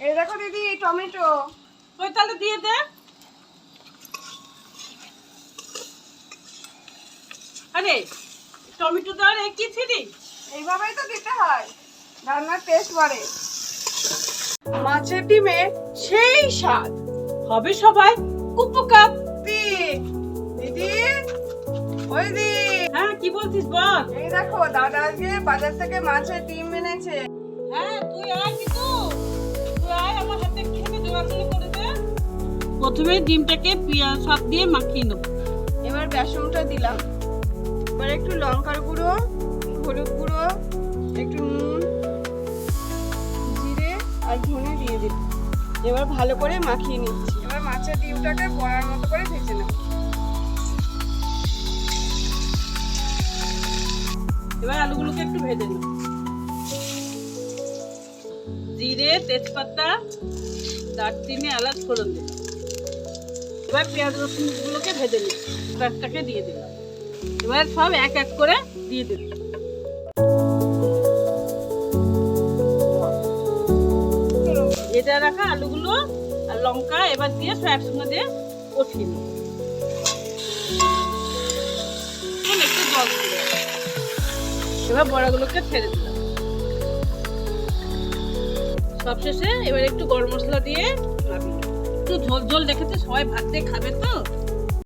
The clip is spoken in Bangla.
এই দেখো দিদি টমেটো। ওই তাহলে দিয়ে দে। আরে টমেটো তো আর একই ছিলি, এইভাবেই তো দিতে হয়, রান্নার টেস্ট বাড়ে। মাছের ডিমে সেই স্বাদ হবে সবাই উপকার। দিদি, ওই দিদি, হ্যাঁ কি বলছিস বল। এই দেখো দাদা আজকে বাজার থেকে মাছের ডিম এনেছে। হ্যাঁ তুই আয়, কিন্তু তুই আয় আমার হাতে খেতে জোড়াজোড়ি করে দে। প্রথমে ডিমটাকে পেঁয়াজ সব দিয়ে মাখিয়ে নেব। এবার বেসনটা দিলাম, এবার একটু লঙ্কার গুঁড়ো, হলুদ গুঁড়ো, একটু নুন, জিরে আর ধনে দিয়ে দিলাম। এবার ভালো করে মাখিয়ে নিচ্ছি। এবার মাছের ডিমটাকে বড়ার মতো করে ভেজে নেব। এবার আলুগুলোকে একটু ভেজে নেব। জিরে, তেজপাতা, দারচিনি, এলাচ ফোড়ন দিলাম। এবার পেঁয়াজ রসুনগুলোকে ভেজে নিই, পেঁয়াজটাকে দিয়ে দিলাম। এবার সব এক এক করে দিয়ে দিলাম। ভেজে রাখা আলুগুলো আর লঙ্কা এবার দিয়ে সব একসঙ্গে দিয়ে কষিয়ে নেব। একটু জল দিয়ে এবার বড়াগুলোকে ছেড়ে দিলাম। সবশেষে এবার একটু গরম মশলা দিয়ে নামিয়ে। একটু ঝোল ঝোল রেখেছে, সবাই ভাত দিয়ে খাবে তো।